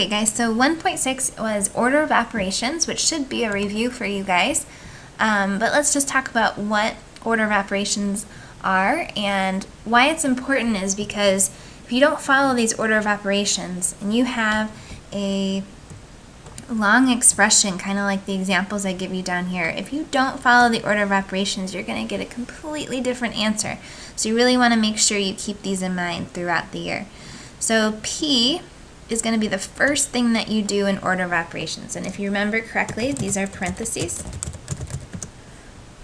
Okay guys, so 1.6 was order of operations, which should be a review for you guys. But let's just talk about what order of operations are, and why it's important is because if you don't follow these order of operations and you have a long expression, kind of like the examples I give you down here, if you don't follow the order of operations, you're going to get a completely different answer. So you really want to make sure you keep these in mind throughout the year. So P is going to be the first thing that you do in order of operations. And if you remember correctly, these are parentheses.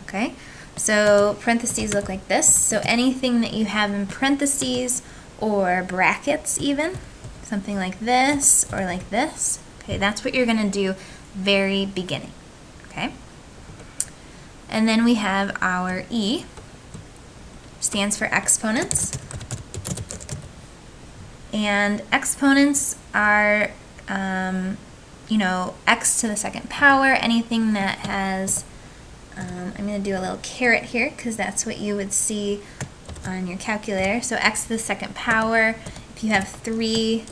Okay, so parentheses look like this. So anything that you have in parentheses or brackets even, something like this or like this, okay, that's what you're going to do very beginning. Okay, and then we have our E, stands for exponents. And exponents are, you know, x to the second power, anything that has, I'm going to do a little caret here because that's what you would see on your calculator. So x to the second power, if you have 3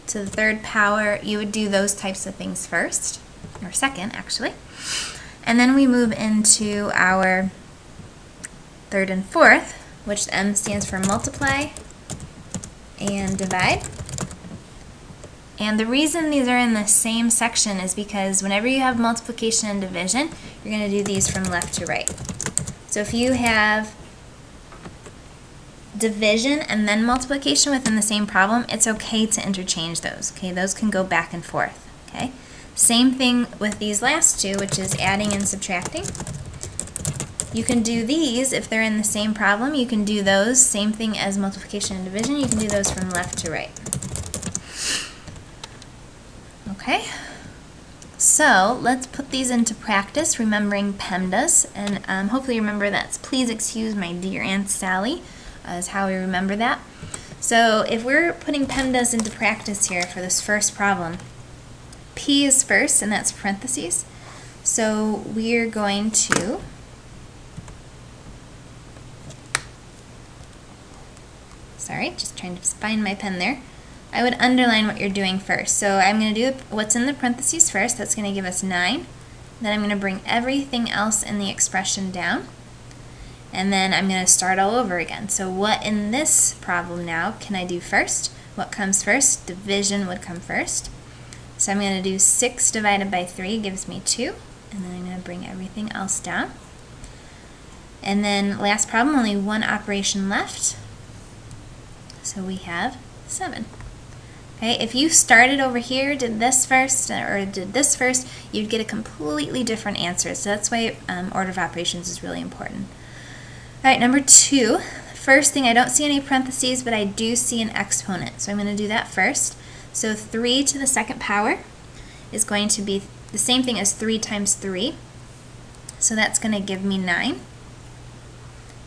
to the third power, you would do those types of things first, or second actually. And then we move into our third and fourth, which M stands for multiply and divide. And the reason these are in the same section is because whenever you have multiplication and division, you're going to do these from left to right. So if you have division and then multiplication within the same problem, it's okay to interchange those. Okay, those can go back and forth. Okay, same thing with these last two, which is adding and subtracting. You can do these if they're in the same problem. You can do those, same thing as multiplication and division. You can do those from left to right. Okay, so let's put these into practice, remembering Pemdas, and hopefully remember that's please excuse my dear Aunt Sally, is how we remember that. So if we're putting Pemdas into practice here for this first problem, P is first, and that's parentheses. So we're going to just trying to find my pen there. I would underline what you're doing first. So I'm going to do what's in the parentheses first. That's going to give us 9. Then I'm going to bring everything else in the expression down. And then I'm going to start all over again. So what in this problem now can I do first? What comes first? Division would come first. So I'm going to do 6 divided by 3 gives me 2. And then I'm going to bring everything else down. And then last problem, only one operation left. So we have 7. Okay, if you started over here, did this first, or did this first, you'd get a completely different answer. So that's why order of operations is really important. All right, number 2. First thing, I don't see any parentheses, but I do see an exponent. So I'm going to do that first. So 3 to the second power is going to be the same thing as 3 times 3. So that's going to give me 9.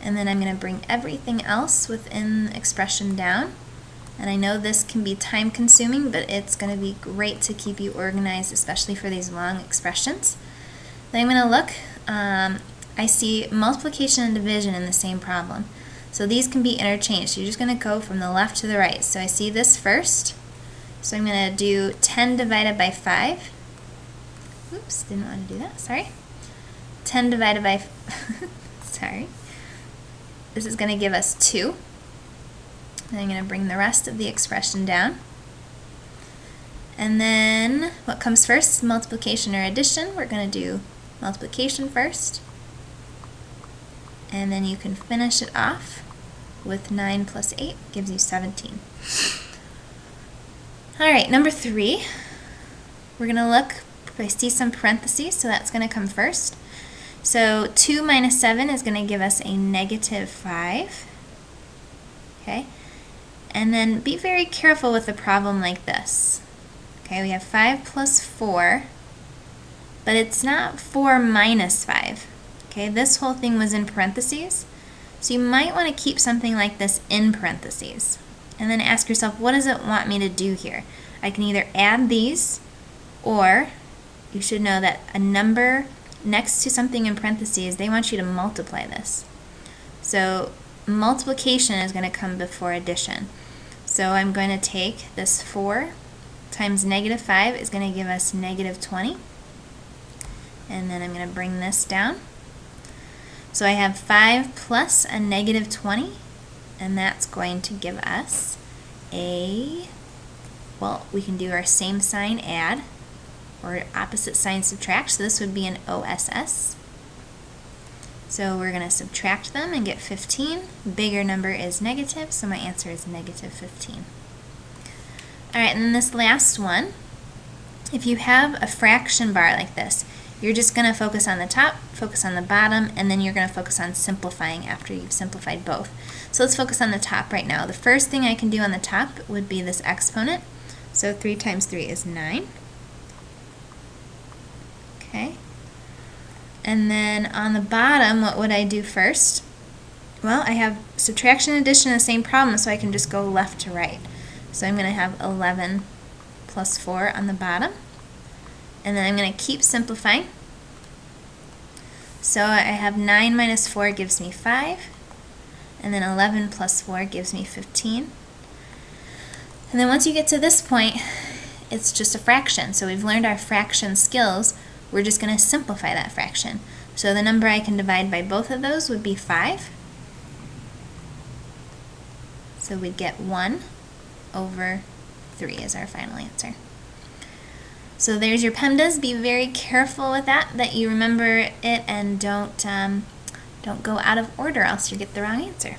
And then I'm going to bring everything else within the expression down. And I know this can be time consuming, but it's going to be great to keep you organized, especially for these long expressions. Then I'm going to look, I see multiplication and division in the same problem. So these can be interchanged. So you're just going to go from the left to the right. So I see this first. So I'm going to do 10 divided by 5. Oops, didn't want to do that, sorry. 10 divided by, sorry. This is going to give us 2. And I'm going to bring the rest of the expression down. And then what comes first? Multiplication or addition. We're going to do multiplication first. And then you can finish it off with 9 plus 8 gives you 17. Alright, number 3. We're going to look, I see some parentheses, so that's going to come first. So 2 minus 7 is going to give us a negative 5. Okay, and then be very careful with a problem like this. Okay, we have 5 plus 4, but it's not 4 minus 5. Okay, this whole thing was in parentheses, so you might want to keep something like this in parentheses. And then ask yourself, what does it want me to do here? I can either add these, or you should know that a number next to something in parentheses, they want you to multiply this. So multiplication is going to come before addition. So I'm going to take this 4 times negative 5 is going to give us negative 20. And then I'm going to bring this down. So I have 5 plus a negative 20, and that's going to give us a, well, we can do our same sign add, or opposite sign subtract, so this would be an OSS. So we're going to subtract them and get 15. Bigger number is negative, so my answer is negative 15. Alright, and then this last one, if you have a fraction bar like this, you're just going to focus on the top, focus on the bottom, and then you're going to focus on simplifying after you've simplified both. So let's focus on the top right now. The first thing I can do on the top would be this exponent. So 3 times 3 is 9. Okay. And then on the bottom, what would I do first? Well, I have subtraction and addition in the same problem, so I can just go left to right. So I'm going to have 11 plus 4 on the bottom. And then I'm going to keep simplifying. So I have 9 minus 4 gives me 5. And then 11 plus 4 gives me 15. And then once you get to this point, it's just a fraction. So we've learned our fraction skills. We're just going to simplify that fraction. So the number I can divide by both of those would be 5. So we'd get 1 over 3 as our final answer. So there's your Pemdas. Be very careful with that you remember it, and don't go out of order, else you get the wrong answer.